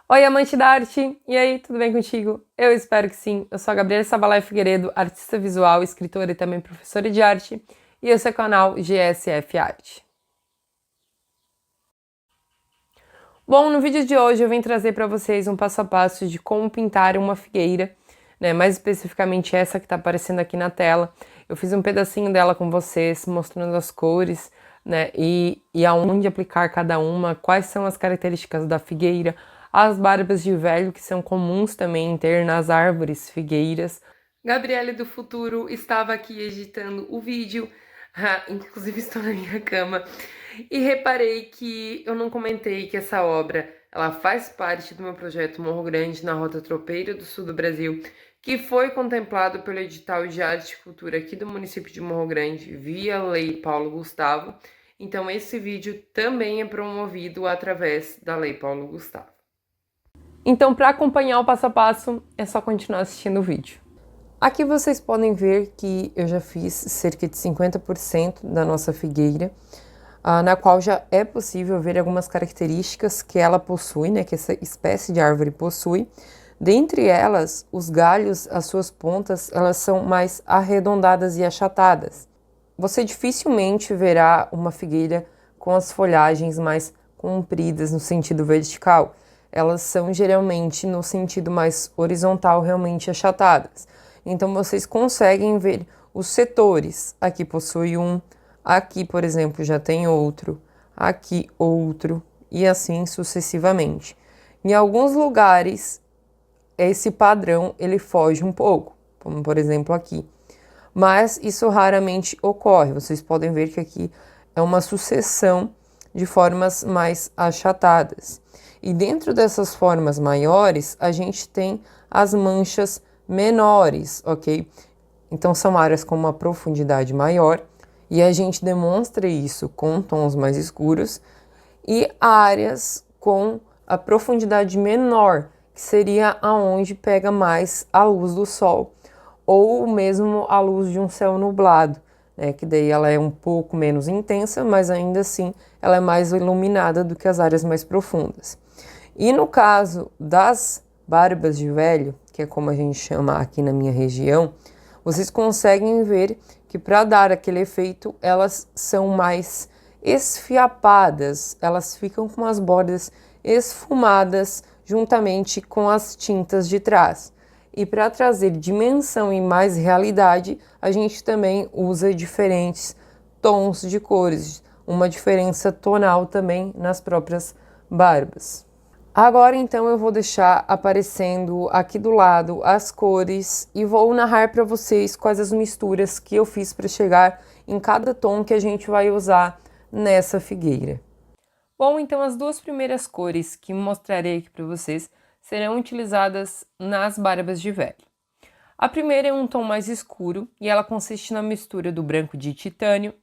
Oi, amante da arte! E aí, tudo bem contigo? Eu espero que sim. Eu sou a Gabriela Sabalai Figueiredo, artista visual, escritora e também professora de arte, e esse é o canal GSF Arte. Bom, no vídeo de hoje eu vim trazer para vocês um passo a passo de como pintar uma figueira, né? Mais especificamente essa que está aparecendo aqui na tela. Eu fiz um pedacinho dela com vocês, mostrando as cores, né? E aonde aplicar cada uma, quais são as características da figueira, as barbas de velho que são comuns também ter nas árvores figueiras. Gabriele do futuro estava aqui editando o vídeo, inclusive estou na minha cama, e reparei que eu não comentei que essa obra ela faz parte do meu projeto Morro Grande na Rota Tropeira do Sul do Brasil, que foi contemplado pelo edital de arte e cultura aqui do município de Morro Grande via Lei Paulo Gustavo. Então esse vídeo também é promovido através da Lei Paulo Gustavo. Então, para acompanhar o passo a passo, é só continuar assistindo o vídeo. Aqui vocês podem ver que eu já fiz cerca de 50% da nossa figueira, na qual já é possível ver algumas características que ela possui, né, que essa espécie de árvore possui. Dentre elas, os galhos, as suas pontas, elas são mais arredondadas e achatadas. Você dificilmente verá uma figueira com as folhagens mais compridas no sentido vertical. Elas são geralmente no sentido mais horizontal, realmente achatadas. Então vocês conseguem ver os setores. Aqui possui um, aqui, por exemplo, já tem outro, aqui outro e assim sucessivamente. Em alguns lugares, esse padrão ele foge um pouco, como por exemplo aqui. Mas isso raramente ocorre. Vocês podem ver que aqui é uma sucessão de formas mais achatadas. E dentro dessas formas maiores, a gente tem as manchas menores, ok? Então são áreas com uma profundidade maior e a gente demonstra isso com tons mais escuros e áreas com a profundidade menor, que seria aonde pega mais a luz do sol ou mesmo a luz de um céu nublado, né? Que daí ela é um pouco menos intensa, mas ainda assim ela é mais iluminada do que as áreas mais profundas. E no caso das barbas de velho, que é como a gente chama aqui na minha região, vocês conseguem ver que para dar aquele efeito, elas são mais esfiapadas, elas ficam com as bordas esfumadas juntamente com as tintas de trás. E para trazer dimensão e mais realidade, a gente também usa diferentes tons de cores, uma diferença tonal também nas próprias barbas. Agora então eu vou deixar aparecendo aqui do lado as cores e vou narrar para vocês quais as misturas que eu fiz para chegar em cada tom que a gente vai usar nessa figueira. Bom, então as duas primeiras cores que mostrarei aqui para vocês serão utilizadas nas barbas de velho. A primeira é um tom mais escuro e ela consiste na mistura do branco de titânio,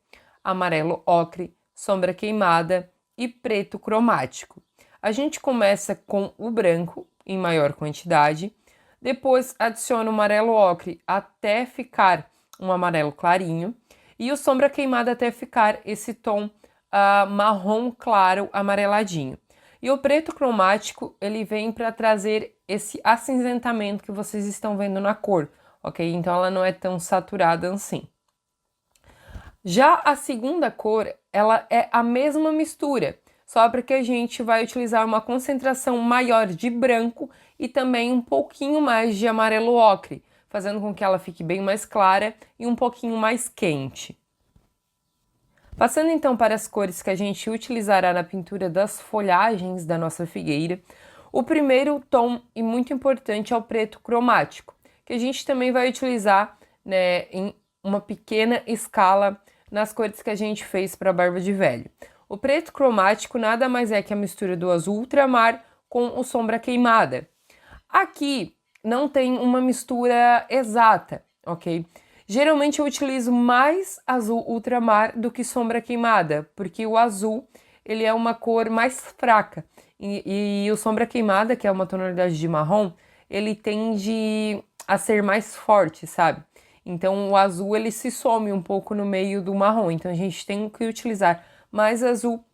amarelo ocre, sombra queimada e preto cromático. A gente começa com o branco em maior quantidade, depois adiciona o amarelo ocre até ficar um amarelo clarinho e o sombra queimada até ficar esse tom marrom claro amareladinho. E o preto cromático ele vem para trazer esse acinzentamento que vocês estão vendo na cor, ok? Então ela não é tão saturada assim. Já a segunda cor, ela é a mesma mistura, só porque a gente vai utilizar uma concentração maior de branco e também um pouquinho mais de amarelo ocre, fazendo com que ela fique bem mais clara e um pouquinho mais quente. Passando então para as cores que a gente utilizará na pintura das folhagens da nossa figueira, o primeiro tom e muito importante é o preto cromático, que a gente também vai utilizar, né, em uma pequena escala nas cores que a gente fez para a barba de velho. O preto cromático nada mais é que a mistura do azul ultramar com o sombra queimada. Aqui não tem uma mistura exata, ok? Geralmente eu utilizo mais azul ultramar do que sombra queimada, porque o azul ele é uma cor mais fraca e o sombra queimada, que é uma tonalidade de marrom, ele tende a ser mais forte, sabe? Então o azul ele se some um pouco no meio do marrom, então a gente tem que utilizar mais azul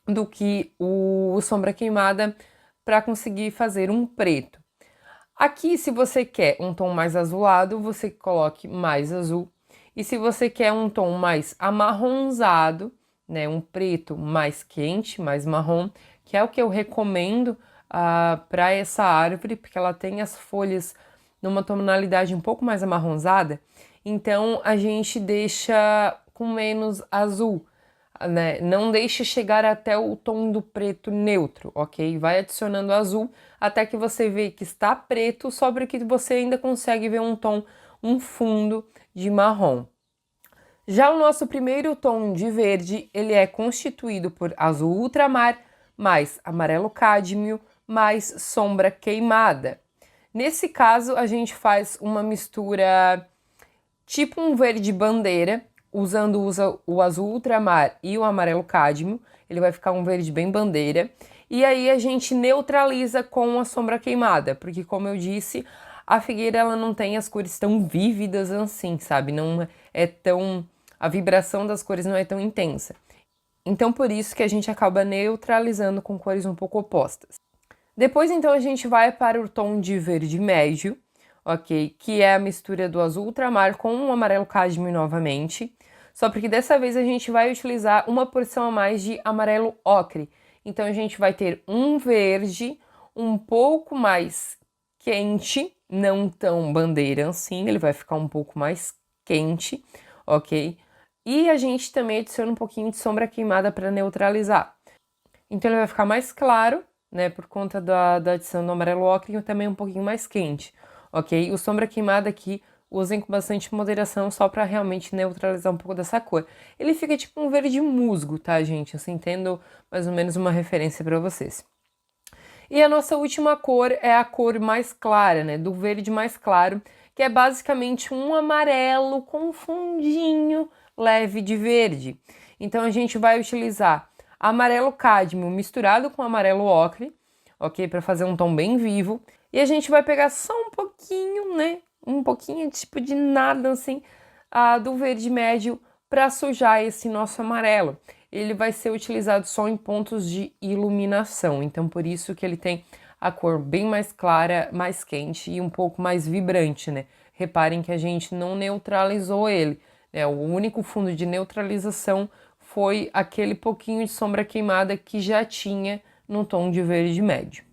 do que o sombra queimada para conseguir fazer um preto. Aqui, se você quer um tom mais azulado, você coloque mais azul. E se você quer um tom mais amarronzado, né, um preto mais quente, mais marrom, que é o que eu recomendo para essa árvore, porque ela tem as folhas numa tonalidade um pouco mais amarronzada, então a gente deixa com menos azul, né? Não deixe chegar até o tom do preto neutro, ok? Vai adicionando azul até que você vê que está preto, sobre que você ainda consegue ver um tom, um fundo de marrom. Já o nosso primeiro tom de verde, ele é constituído por azul ultramar, mais amarelo cádmio, mais sombra queimada. Nesse caso, a gente faz uma mistura tipo um verde bandeira, usando o azul ultramar e o amarelo cádmio. Ele vai ficar um verde bem bandeira. E aí a gente neutraliza com a sombra queimada, porque como eu disse, a figueira ela não tem as cores tão vívidas assim, sabe? Não é tão... A vibração das cores não é tão intensa. Então, por isso que a gente acaba neutralizando com cores um pouco opostas. Depois, então, a gente vai para o tom de verde médio, ok? Que é a mistura do azul ultramar com o amarelo cádmio novamente. Só porque dessa vez a gente vai utilizar uma porção a mais de amarelo ocre. Então, a gente vai ter um verde um pouco mais quente, não tão bandeira assim, ele vai ficar um pouco mais quente, ok? E a gente também adiciona um pouquinho de sombra queimada para neutralizar. Então ele vai ficar mais claro, né, por conta da adição do amarelo ocre e também um pouquinho mais quente, ok? O sombra queimada aqui, usem com bastante moderação só para realmente neutralizar um pouco dessa cor. Ele fica tipo um verde musgo, tá, gente? Assim, tendo mais ou menos uma referência para vocês. E a nossa última cor é a cor mais clara, né, do verde mais claro, que é basicamente um amarelo com um fundinho leve de verde. Então a gente vai utilizar amarelo cádmio misturado com amarelo ocre, ok? Para fazer um tom bem vivo. E a gente vai pegar só um pouquinho, né? Um pouquinho tipo de nada assim do verde médio para sujar esse nosso amarelo. Ele vai ser utilizado só em pontos de iluminação. Então por isso que ele tem a cor bem mais clara, mais quente e um pouco mais vibrante, né? Reparem que a gente não neutralizou ele. O único fundo de neutralização foi aquele pouquinho de sombra queimada que já tinha no tom de verde médio.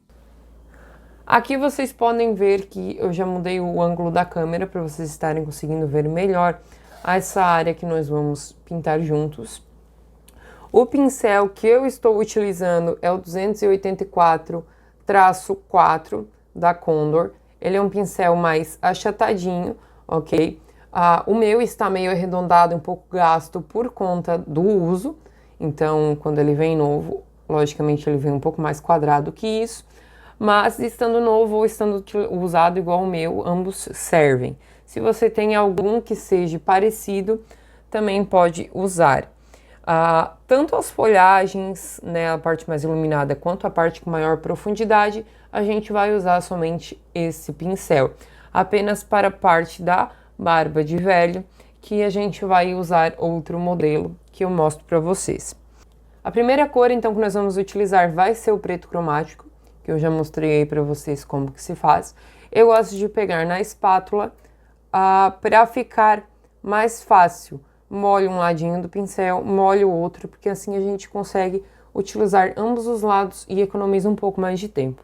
Aqui vocês podem ver que eu já mudei o ângulo da câmera para vocês estarem conseguindo ver melhor essa área que nós vamos pintar juntos. O pincel que eu estou utilizando é o 284-4 da Condor. Ele é um pincel mais achatadinho, ok? O meu está meio arredondado, um pouco gasto por conta do uso. Então, quando ele vem novo, logicamente ele vem um pouco mais quadrado que isso. Mas estando novo ou estando usado igual o meu, ambos servem. Se você tem algum que seja parecido, também pode usar. Tanto as folhagens, né, a parte mais iluminada, quanto a parte com maior profundidade, a gente vai usar somente esse pincel. Apenas para a parte da barba de velho, que a gente vai usar outro modelo que eu mostro para vocês. A primeira cor, então, que nós vamos utilizar vai ser o preto cromático, que eu já mostrei aí para vocês como que se faz. Eu gosto de pegar na espátula para ficar mais fácil. Molho um ladinho do pincel, molho o outro, porque assim a gente consegue utilizar ambos os lados e economiza um pouco mais de tempo.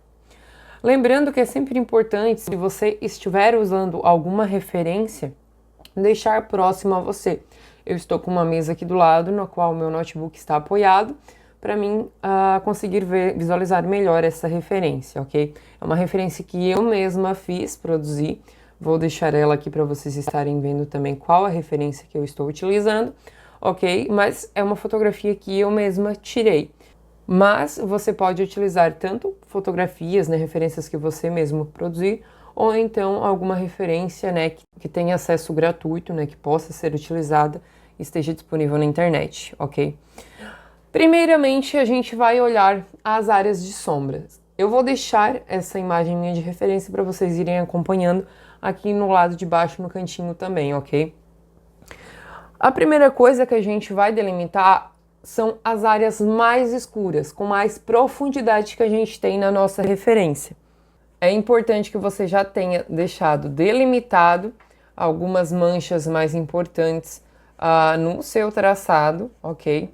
Lembrando que é sempre importante, se você estiver usando alguma referência, deixar próximo a você. Eu estou com uma mesa aqui do lado, na qual o meu notebook está apoiado, para mim conseguir visualizar melhor essa referência, ok? É uma referência que eu mesma fiz, produzi. Vou deixar ela aqui para vocês estarem vendo também qual a referência que eu estou utilizando, ok? Mas é uma fotografia que eu mesma tirei. Mas você pode utilizar tanto fotografias, né, referências que você mesmo produzir, ou então alguma referência, né, que tenha acesso gratuito, né, que possa ser utilizada e esteja disponível na internet, ok? Primeiramente, a gente vai olhar as áreas de sombras. Eu vou deixar essa imagem minha de referência para vocês irem acompanhando aqui no lado de baixo, no cantinho também, ok? A primeira coisa que a gente vai delimitar são as áreas mais escuras, com mais profundidade que a gente tem na nossa referência. É importante que você já tenha deixado delimitado algumas manchas mais importantes no seu traçado, ok?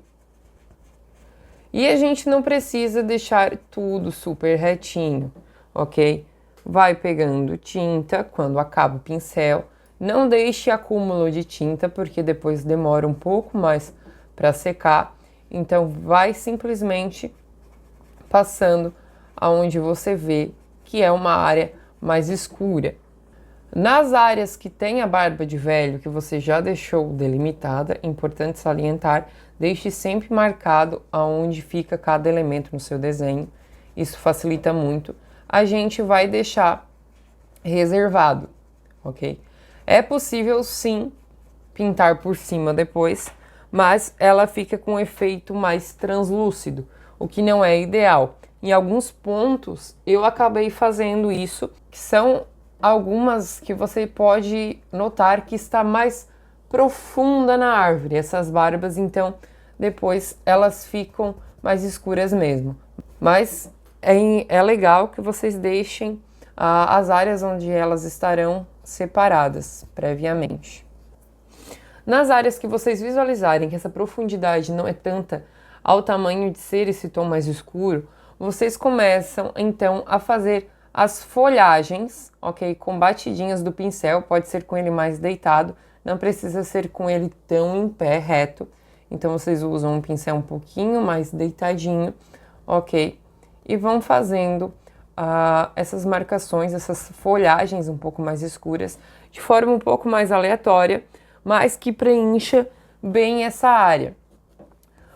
E a gente não precisa deixar tudo super retinho, ok? Vai pegando tinta quando acaba o pincel. Não deixe acúmulo de tinta, porque depois demora um pouco mais para secar. Então, vai simplesmente passando aonde você vê que é uma área mais escura. Nas áreas que tem a barba de velho, que você já deixou delimitada, é importante salientar, deixe sempre marcado aonde fica cada elemento no seu desenho. Isso facilita muito. A gente vai deixar reservado, ok? É possível sim pintar por cima depois, mas ela fica com um efeito mais translúcido, o que não é ideal. Em alguns pontos eu acabei fazendo isso, que são algumas que você pode notar que está mais profunda na árvore, essas barbas, então depois elas ficam mais escuras mesmo. Mas é legal que vocês deixem as áreas onde elas estarão separadas previamente. Nas áreas que vocês visualizarem que essa profundidade não é tanta ao tamanho de ser esse tom mais escuro, vocês começam então a fazer as folhagens, ok? Com batidinhas do pincel, pode ser com ele mais deitado, não precisa ser com ele tão em pé, reto. Então vocês usam um pincel um pouquinho mais deitadinho, ok? E vão fazendo essas marcações, essas folhagens um pouco mais escuras, de forma um pouco mais aleatória, mas que preencha bem essa área.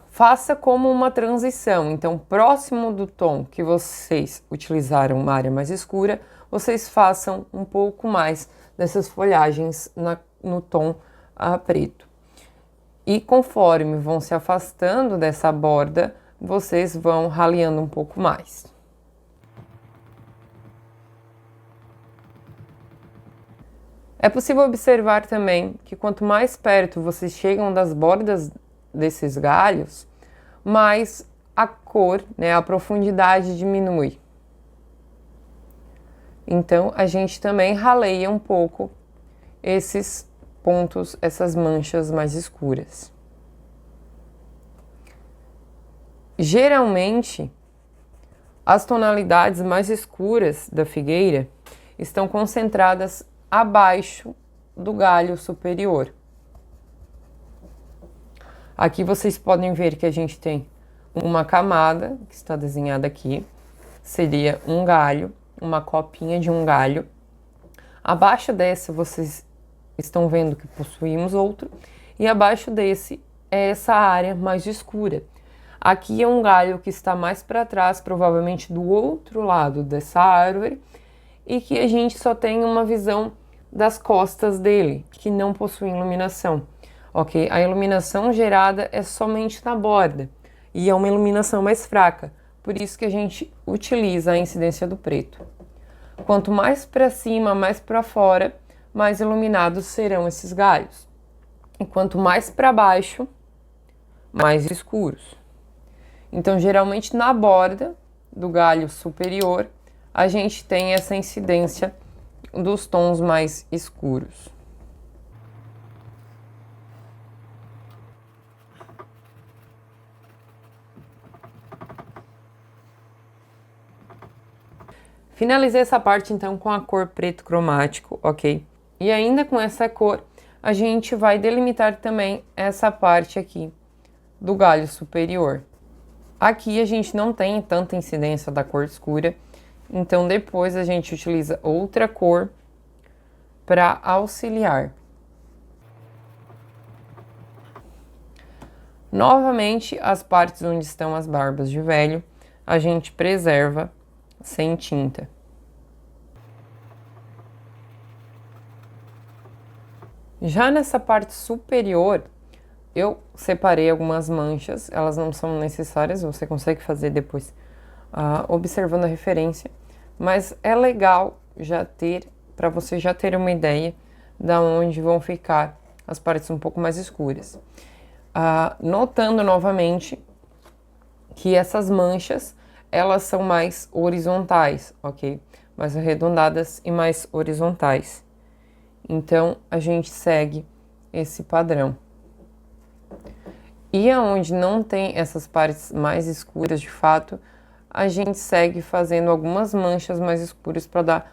Faça como uma transição, então próximo do tom que vocês utilizaram uma área mais escura, vocês façam um pouco mais dessas folhagens no tom preto. E conforme vão se afastando dessa borda, vocês vão raleando um pouco mais. É possível observar também que quanto mais perto vocês chegam das bordas desses galhos, mais a cor, né, a profundidade diminui. Então, a gente também raleia um pouco esses pontos, essas manchas mais escuras. Geralmente, as tonalidades mais escuras da figueira estão concentradas abaixo do galho superior. Aqui vocês podem ver que a gente tem uma camada que está desenhada aqui, seria um galho, uma copinha de um galho. Abaixo dessa vocês estão vendo que possuímos outro, e abaixo desse é essa área mais escura. Aqui é um galho que está mais para trás, provavelmente do outro lado dessa árvore, e que a gente só tem uma visão das costas dele, que não possui iluminação. Ok? A iluminação gerada é somente na borda e é uma iluminação mais fraca, por isso que a gente utiliza a incidência do preto. Quanto mais para cima, mais para fora, mais iluminados serão esses galhos. E quanto mais para baixo, mais escuros. Então, geralmente na borda do galho superior, a gente tem essa incidência dos tons mais escuros. Finalizei essa parte então com a cor preto cromático, ok? E ainda com essa cor, a gente vai delimitar também essa parte aqui do galho superior. Aqui a gente não tem tanta incidência da cor escura, então depois a gente utiliza outra cor para auxiliar. Novamente, as partes onde estão as barbas de velho, a gente preserva sem tinta. Já nessa parte superior, eu separei algumas manchas, elas não são necessárias, você consegue fazer depois observando a referência, mas é legal já ter, para você já ter uma ideia de onde vão ficar as partes um pouco mais escuras. notando novamente que essas manchas, elas são mais horizontais, ok? Mais arredondadas e mais horizontais. Então, a gente segue esse padrão. E aonde não tem essas partes mais escuras, de fato, a gente segue fazendo algumas manchas mais escuras para dar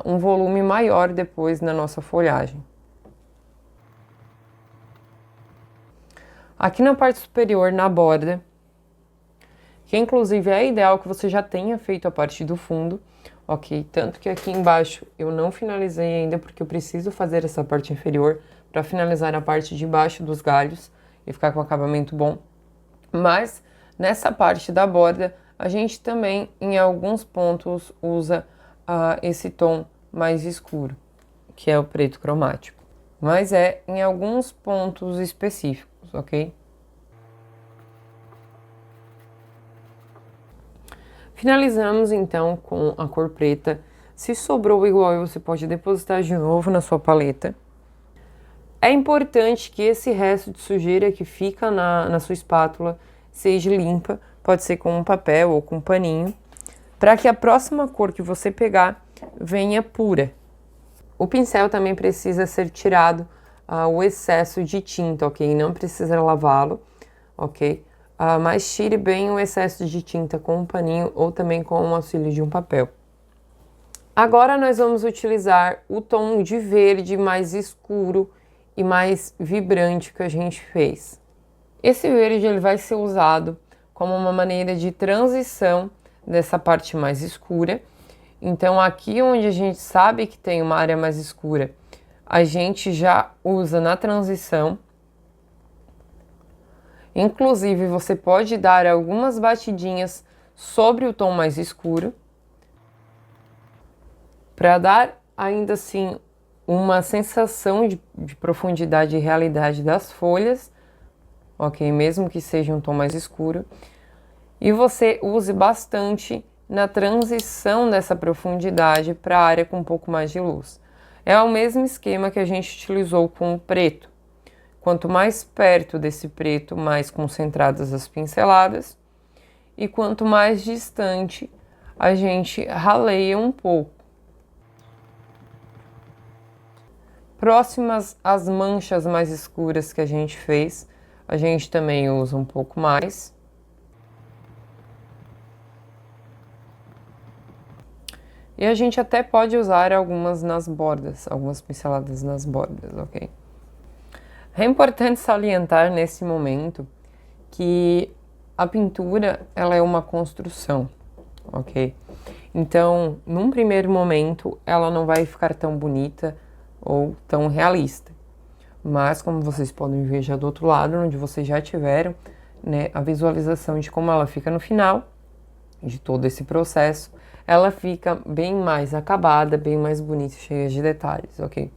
um volume maior depois na nossa folhagem. Aqui na parte superior, na borda, que inclusive é ideal que você já tenha feito a parte do fundo, ok? Tanto que aqui embaixo eu não finalizei ainda, porque eu preciso fazer essa parte inferior para finalizar a parte de baixo dos galhos e ficar com acabamento bom. Mas nessa parte da borda, a gente também, em alguns pontos, usa esse tom mais escuro, que é o preto cromático. Mas é em alguns pontos específicos, ok? Finalizamos então com a cor preta. Se sobrou igual, você pode depositar de novo na sua paleta. É importante que esse resto de sujeira que fica na sua espátula seja limpa, pode ser com um papel ou com um paninho, para que a próxima cor que você pegar venha pura. O pincel também precisa ser tirado o excesso de tinta, ok? Não precisa lavá-lo, ok? Mas tire bem o excesso de tinta com um paninho ou também com o auxílio de um papel. Agora nós vamos utilizar o tom de verde mais escuro e mais vibrante que a gente fez. Esse verde ele vai ser usado como uma maneira de transição dessa parte mais escura. Então aqui onde a gente sabe que tem uma área mais escura, a gente já usa na transição. Inclusive você pode dar algumas batidinhas sobre o tom mais escuro, para dar ainda assim uma sensação de profundidade e realidade das folhas, ok? Mesmo que seja um tom mais escuro. E você use bastante na transição dessa profundidade para a área com um pouco mais de luz. É o mesmo esquema que a gente utilizou com o preto. Quanto mais perto desse preto, mais concentradas as pinceladas. E quanto mais distante, a gente raleia um pouco. Próximas às manchas mais escuras que a gente fez, a gente também usa um pouco mais. E a gente até pode usar algumas nas bordas, algumas pinceladas nas bordas, ok? É importante salientar nesse momento que a pintura, ela é uma construção, ok? Então, num primeiro momento, ela não vai ficar tão bonita ou tão realista. Mas, como vocês podem ver já do outro lado, onde vocês já tiveram, né, a visualização de como ela fica no final de todo esse processo, ela fica bem mais acabada, bem mais bonita, cheia de detalhes, ok?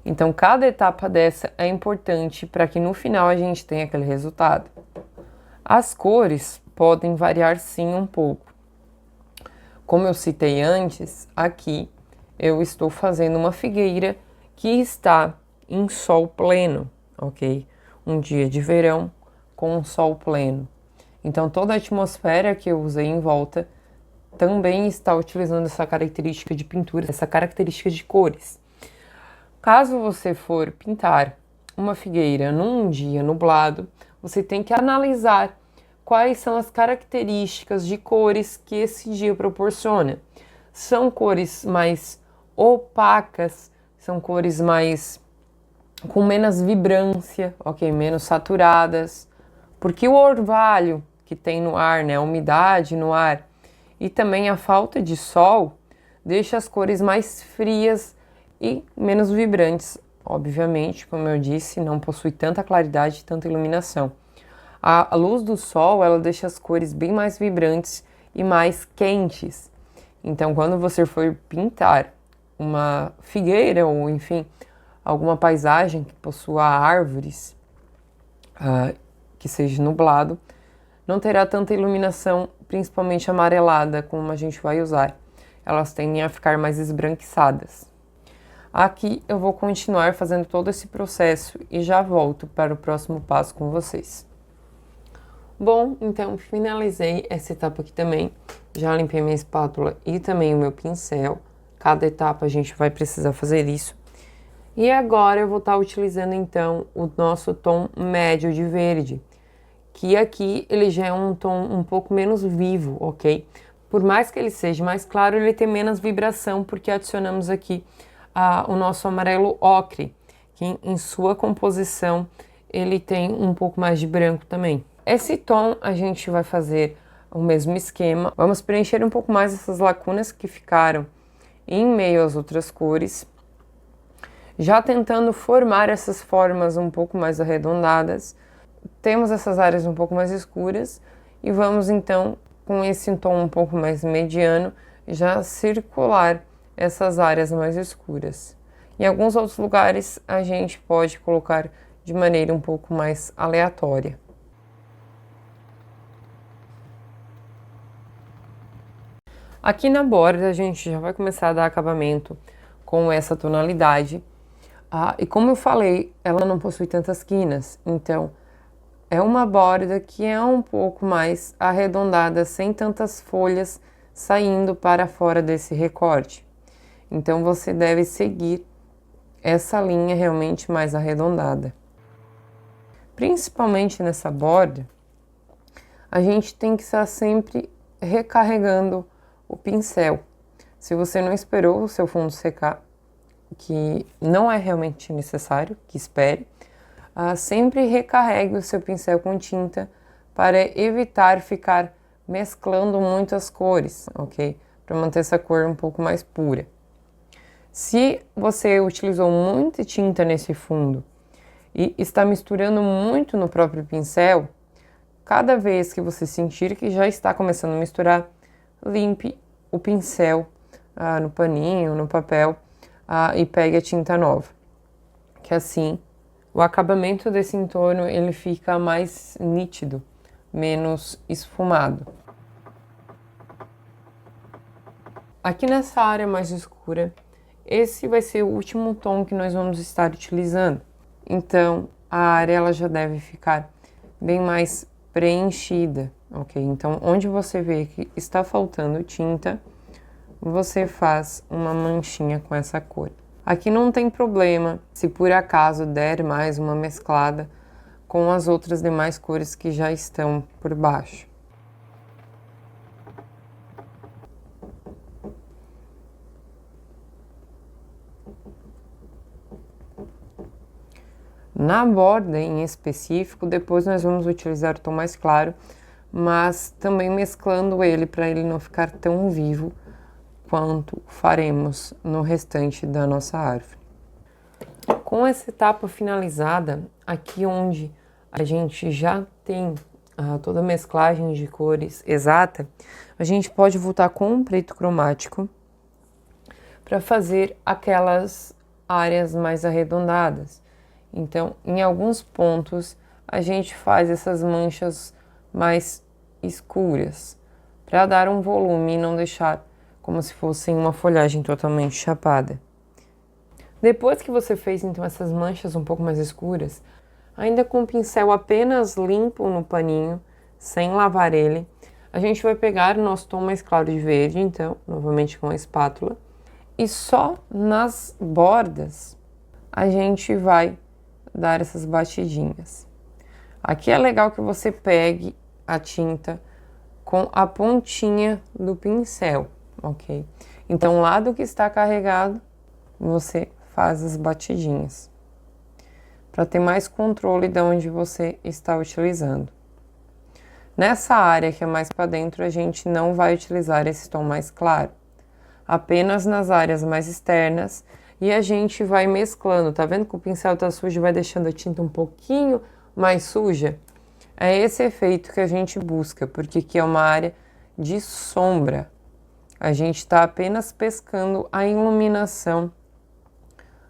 Então, cada etapa dessa é importante para que no final a gente tenha aquele resultado. As cores podem variar sim um pouco. Como eu citei antes, aqui eu estou fazendo uma figueira que está em sol pleno, ok? Um dia de verão com um sol pleno. Então, toda a atmosfera que eu usei em volta também está utilizando essa característica de pintura, essa característica de cores. Caso você for pintar uma figueira num dia nublado, você tem que analisar quais são as características de cores que esse dia proporciona. São cores mais opacas, são cores mais com menos vibrância, ok? Menos saturadas, porque o orvalho que tem no ar, né? A umidade no ar e também a falta de sol deixa as cores mais frias e menos vibrantes. Obviamente, como eu disse, não possui tanta claridade e tanta iluminação. A luz do sol, ela deixa as cores bem mais vibrantes e mais quentes. Então, quando você for pintar uma figueira ou, enfim, alguma paisagem que possua árvores, que seja nublado, não terá tanta iluminação, principalmente amarelada, como a gente vai usar. Elas tendem a ficar mais esbranquiçadas. Aqui eu vou continuar fazendo todo esse processo e já volto para o próximo passo com vocês. Bom, então finalizei essa etapa aqui também. Já limpei minha espátula e também o meu pincel. Cada etapa a gente vai precisar fazer isso. E agora eu vou estar utilizando então o nosso tom médio de verde, que aqui ele já é um tom um pouco menos vivo, ok? Por mais que ele seja mais claro, ele tem menos vibração, porque adicionamos aqui o nosso amarelo ocre, que em sua composição ele tem um pouco mais de branco também. Esse tom a gente vai fazer o mesmo esquema, vamos preencher um pouco mais essas lacunas que ficaram em meio às outras cores, já tentando formar essas formas um pouco mais arredondadas. Temos essas áreas um pouco mais escuras e vamos então, com esse tom um pouco mais mediano, já circular essas áreas mais escuras. Em alguns outros lugares a gente pode colocar de maneira um pouco mais aleatória. Aqui na borda a gente já vai começar a dar acabamento com essa tonalidade. E como eu falei, ela não possui tantas quinas, então é uma borda que é um pouco mais arredondada, sem tantas folhas saindo para fora desse recorte. Então você deve seguir essa linha realmente mais arredondada. Principalmente nessa borda, a gente tem que estar sempre recarregando o pincel. Se você não esperou o seu fundo secar, que não é realmente necessário que espere, sempre recarregue o seu pincel com tinta para evitar ficar mesclando muitas cores, ok? Para manter essa cor um pouco mais pura. Se você utilizou muita tinta nesse fundo e está misturando muito no próprio pincel, cada vez que você sentir que já está começando a misturar, limpe o pincel no paninho, no papel e pegue a tinta nova. Que assim, o acabamento desse entorno ele fica mais nítido, menos esfumado. Aqui nessa área mais escura, esse vai ser o último tom que nós vamos estar utilizando. Então, a área ela já deve ficar bem mais preenchida, ok? Então, onde você vê que está faltando tinta, você faz uma manchinha com essa cor. Aqui não tem problema se por acaso der mais uma mesclada com as outras demais cores que já estão por baixo. Na borda em específico, depois nós vamos utilizar o tom mais claro, mas também mesclando ele para ele não ficar tão vivo quanto faremos no restante da nossa árvore. Com essa etapa finalizada, aqui onde a gente já tem toda a mesclagem de cores exata, a gente pode voltar com um preto cromático para fazer aquelas áreas mais arredondadas. Então, em alguns pontos, a gente faz essas manchas mais escuras para dar um volume e não deixar como se fosse uma folhagem totalmente chapada. Depois que você fez então essas manchas um pouco mais escuras, ainda com o pincel apenas limpo no paninho, sem lavar ele, a gente vai pegar o nosso tom mais claro de verde, então, novamente com a espátula, e só nas bordas a gente vai dar essas batidinhas. Aqui é legal que você pegue a tinta com a pontinha do pincel, ok? Então, o lado que está carregado, você faz as batidinhas, para ter mais controle de onde você está utilizando. Nessa área que é mais para dentro, a gente não vai utilizar esse tom mais claro, apenas nas áreas mais externas, e a gente vai mesclando. Tá vendo que o pincel tá sujo e vai deixando a tinta um pouquinho mais suja? É esse efeito que a gente busca, porque aqui é uma área de sombra. A gente está apenas pescando a iluminação,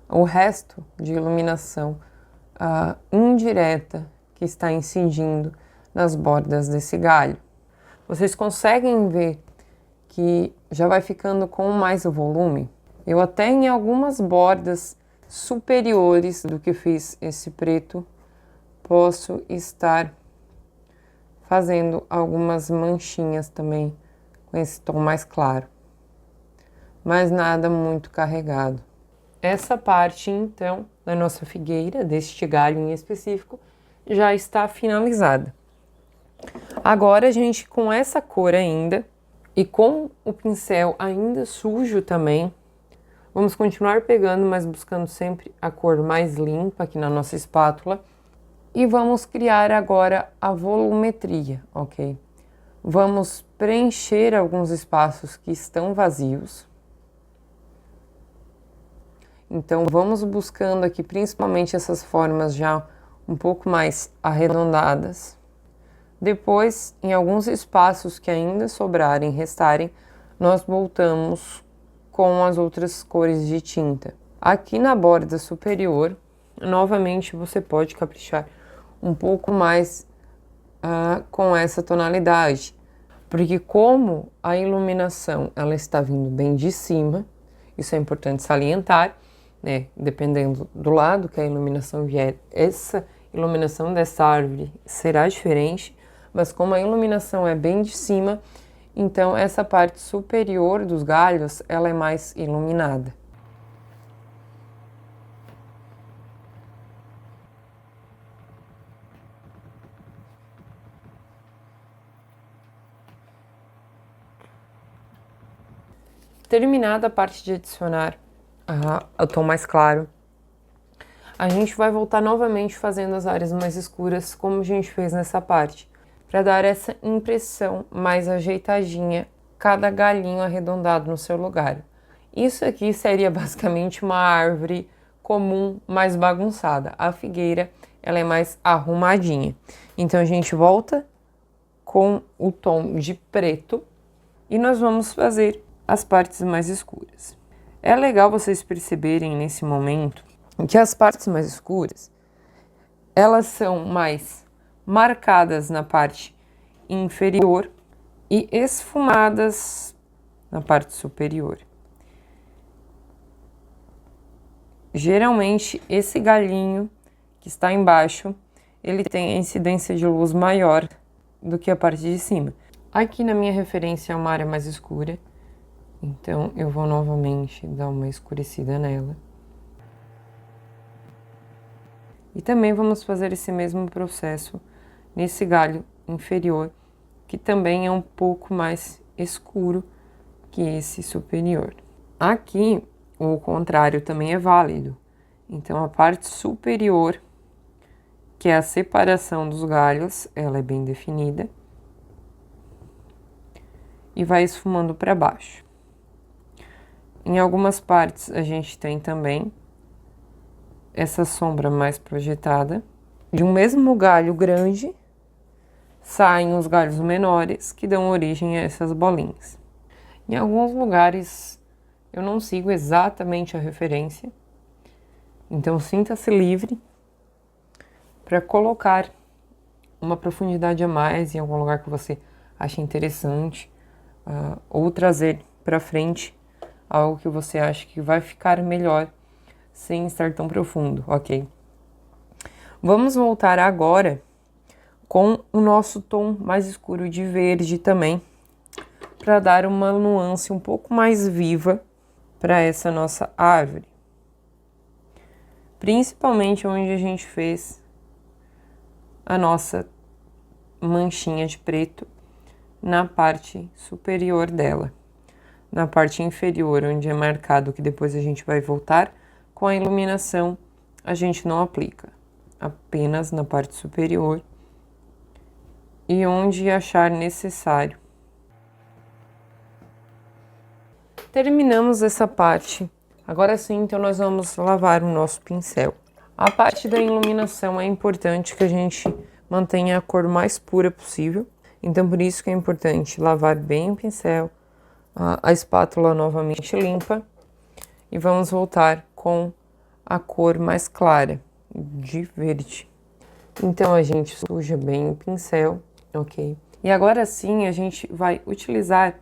o resto de iluminação indireta que está incidindo nas bordas desse galho. Vocês conseguem ver que já vai ficando com mais volume? Eu até em algumas bordas superiores do que fiz esse preto, posso estar fazendo algumas manchinhas também com esse tom mais claro, mas nada muito carregado. Essa parte, então, da nossa figueira, deste galho em específico, já está finalizada. Agora, gente, com essa cor ainda, e com o pincel ainda sujo também, vamos continuar pegando, mas buscando sempre a cor mais limpa aqui na nossa espátula. E vamos criar agora a volumetria, ok? Vamos preencher alguns espaços que estão vazios. Então, vamos buscando aqui principalmente essas formas já um pouco mais arredondadas. Depois, em alguns espaços que ainda sobrarem, restarem, nós voltamos com as outras cores de tinta. Aqui na borda superior, novamente você pode caprichar um pouco mais com essa tonalidade, porque como a iluminação ela está vindo bem de cima, isso é importante salientar, né? Dependendo do lado que a iluminação vier, essa iluminação dessa árvore será diferente, mas como a iluminação é bem de cima, então essa parte superior dos galhos ela é mais iluminada. Terminada a parte de adicionar o tom mais claro, a gente vai voltar novamente fazendo as áreas mais escuras, como a gente fez nessa parte, para dar essa impressão mais ajeitadinha, cada galhinho arredondado no seu lugar. Isso aqui seria basicamente uma árvore comum, mais bagunçada. A figueira, ela é mais arrumadinha. Então a gente volta com o tom de preto e nós vamos fazer as partes mais escuras. É legal vocês perceberem nesse momento que as partes mais escuras, elas são mais marcadas na parte inferior e esfumadas na parte superior. Geralmente, esse galhinho que está embaixo, ele tem a incidência de luz maior do que a parte de cima. Aqui na minha referência é uma área mais escura, então eu vou novamente dar uma escurecida nela. E também vamos fazer esse mesmo processo nesse galho inferior, que também é um pouco mais escuro que esse superior. Aqui, o contrário também é válido. Então, a parte superior, que é a separação dos galhos, ela é bem definida. E vai esfumando para baixo. Em algumas partes, a gente tem também essa sombra mais projetada. De um mesmo galho grande, saem os galhos menores, que dão origem a essas bolinhas. Em alguns lugares, eu não sigo exatamente a referência, então sinta-se livre para colocar uma profundidade a mais em algum lugar que você ache interessante, ou trazer para frente algo que você acha que vai ficar melhor sem estar tão profundo, ok? Vamos voltar agora com o nosso tom mais escuro de verde também, para dar uma nuance um pouco mais viva para essa nossa árvore. Principalmente onde a gente fez a nossa manchinha de preto na parte superior dela. Na parte inferior, onde é marcado que depois a gente vai voltar com a iluminação, a gente não aplica, apenas na parte superior e onde achar necessário. Terminamos essa parte. Agora sim, então nós vamos lavar o nosso pincel. A parte da iluminação é importante que a gente mantenha a cor mais pura possível. Então, por isso que é importante lavar bem o pincel, a espátula novamente limpa. E vamos voltar com a cor mais clara, de verde. Então, a gente suja bem o pincel, ok? E agora sim, a gente vai utilizar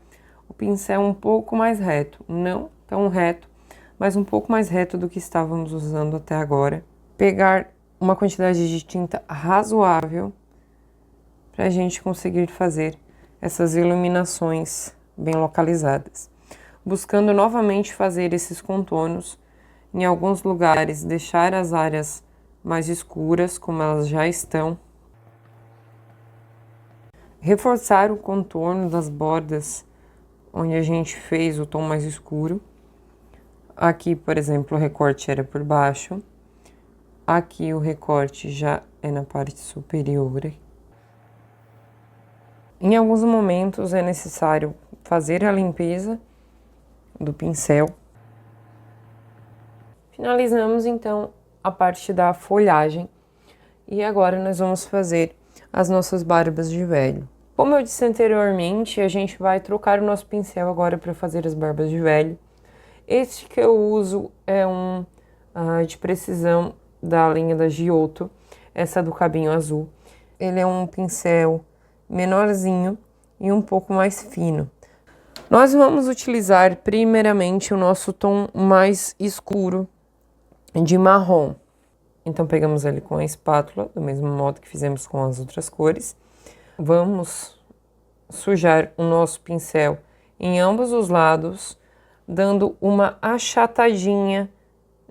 o pincel um pouco mais reto, não tão reto, mas um pouco mais reto do que estávamos usando até agora. Pegar uma quantidade de tinta razoável para a gente conseguir fazer essas iluminações bem localizadas. Buscando novamente fazer esses contornos em alguns lugares, deixar as áreas mais escuras, como elas já estão. Reforçar o contorno das bordas onde a gente fez o tom mais escuro. Aqui, por exemplo, o recorte era por baixo. Aqui o recorte já é na parte superior. Em alguns momentos é necessário fazer a limpeza do pincel. Finalizamos então a parte da folhagem e agora nós vamos fazer as nossas barbas de velho. Como eu disse anteriormente, a gente vai trocar o nosso pincel agora para fazer as barbas de velho. Este que eu uso é um de precisão da linha da Giotto, essa do cabinho azul. Ele é um pincel menorzinho e um pouco mais fino. Nós vamos utilizar primeiramente o nosso tom mais escuro de marrom. Então pegamos ele com a espátula, do mesmo modo que fizemos com as outras cores. Vamos sujar o nosso pincel em ambos os lados, dando uma achatadinha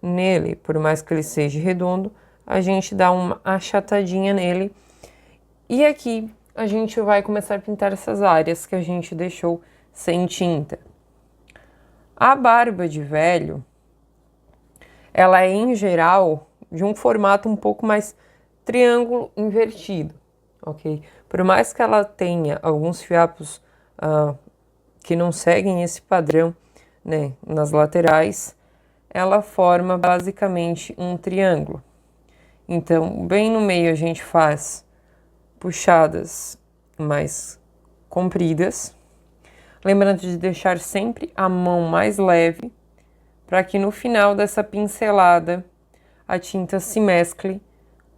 nele. Por mais que ele seja redondo, a gente dá uma achatadinha nele. E aqui a gente vai começar a pintar essas áreas que a gente deixou sem tinta. A barba de velho, ela é em geral de um formato um pouco mais triângulo invertido, ok? Por mais que ela tenha alguns fiapos que não seguem esse padrão, né, nas laterais, ela forma basicamente um triângulo. Então, bem no meio a gente faz puxadas mais compridas, lembrando de deixar sempre a mão mais leve, para que no final dessa pincelada a tinta se mescle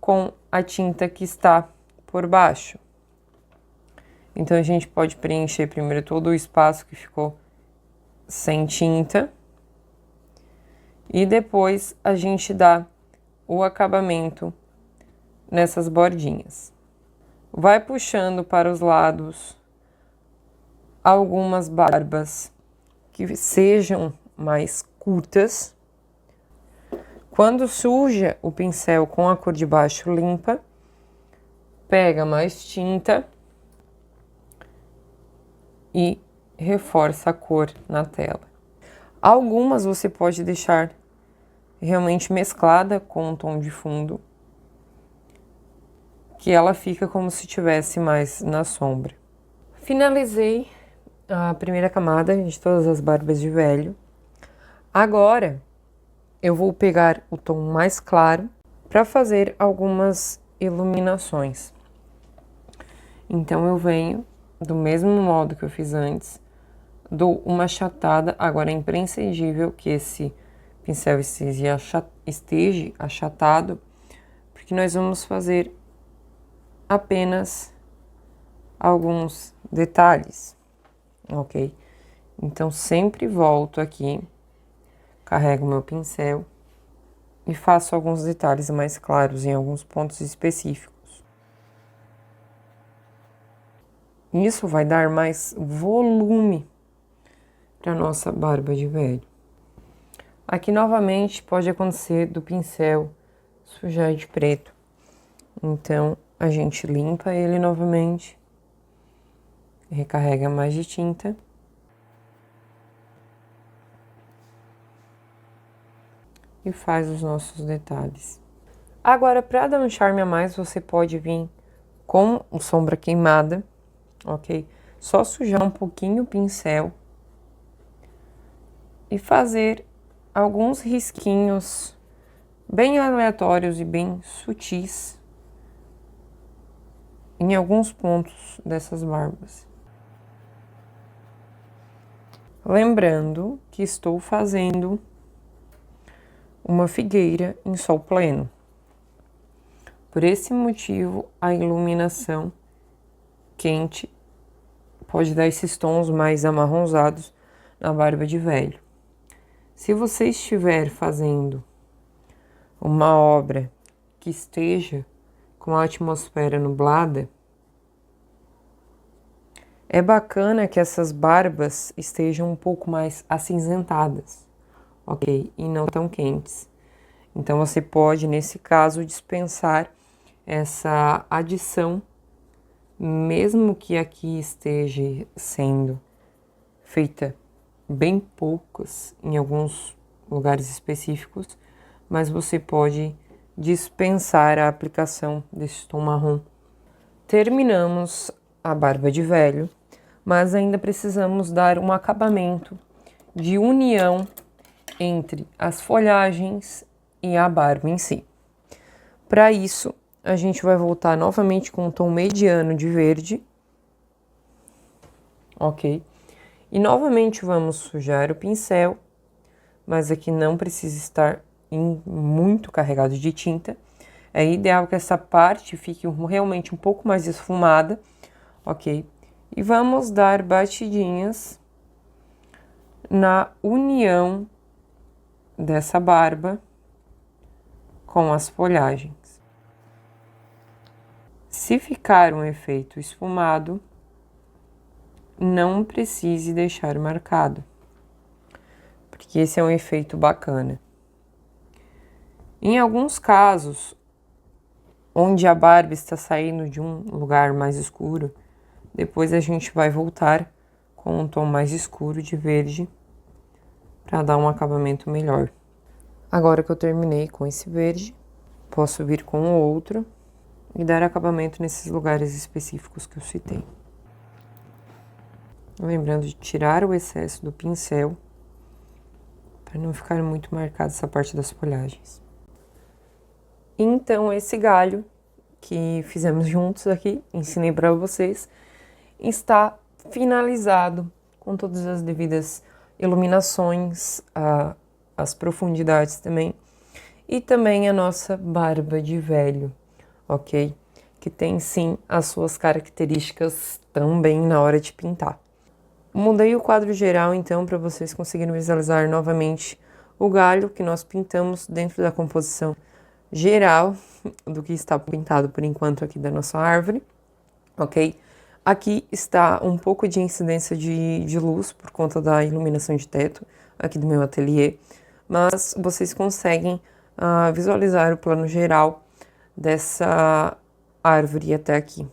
com a tinta que está por baixo. Então a gente pode preencher primeiro todo o espaço que ficou sem tinta e depois a gente dá o acabamento nessas bordinhas. Vai puxando para os lados algumas barbas que sejam mais curtas. Quando suja o pincel com a cor de baixo limpa, pega mais tinta e reforça a cor na tela. Algumas você pode deixar realmente mesclada com o tom de fundo, que ela fica como se tivesse mais na sombra. Finalizei a primeira camada de todas as barbas de velho. Agora eu vou pegar o tom mais claro para fazer algumas iluminações. Então eu venho do mesmo modo que eu fiz antes, dou uma achatada, agora é imprescindível que esse pincel esteja achatado, porque nós vamos fazer apenas alguns detalhes, ok? Então sempre volto aqui, carrego meu pincel e faço alguns detalhes mais claros em alguns pontos específicos. Isso vai dar mais volume para nossa barba de velho. Aqui novamente pode acontecer do pincel sujar de preto. Então a gente limpa ele novamente, recarrega mais de tinta. E faz os nossos detalhes. Agora, para dar um charme a mais, você pode vir com sombra queimada, ok? Só sujar um pouquinho o pincel e fazer alguns risquinhos bem aleatórios e bem sutis em alguns pontos dessas barbas. Lembrando que estou fazendo uma figueira em sol pleno. Por esse motivo, a iluminação quente pode dar esses tons mais amarronzados na barba de velho. Se você estiver fazendo uma obra que esteja com a atmosfera nublada, é bacana que essas barbas estejam um pouco mais acinzentadas, ok? E não tão quentes. Então você pode, nesse caso, dispensar essa adição, mesmo que aqui esteja sendo feita bem poucas em alguns lugares específicos, mas você pode dispensar a aplicação desse tom marrom. Terminamos a barba de velho, mas ainda precisamos dar um acabamento de união entre as folhagens e a barba em si. Para isso, a gente vai voltar novamente com um tom mediano de verde, ok? E novamente vamos sujar o pincel, mas aqui não precisa estar muito carregado de tinta. É ideal que essa parte fique realmente um pouco mais esfumada, ok? E vamos dar batidinhas na união dessa barba com as folhagens. Se ficar um efeito esfumado, não precise deixar marcado, porque esse é um efeito bacana. Em alguns casos, onde a barba está saindo de um lugar mais escuro, depois a gente vai voltar com um tom mais escuro de verde para dar um acabamento melhor. Agora que eu terminei com esse verde, posso vir com o outro e dar acabamento nesses lugares específicos que eu citei. Lembrando de tirar o excesso do pincel para não ficar muito marcada essa parte das folhagens. Então, esse galho que fizemos juntos aqui, ensinei para vocês, está finalizado com todas as devidas iluminações, as profundidades também, e também a nossa barba de velho, ok? Que tem sim as suas características também na hora de pintar. Mudei o quadro geral então para vocês conseguirem visualizar novamente o galho que nós pintamos dentro da composição geral do que está pintado por enquanto aqui da nossa árvore, ok? Aqui está um pouco de incidência de luz por conta da iluminação de teto aqui do meu ateliê, mas vocês conseguem visualizar o plano geral dessa árvore até aqui.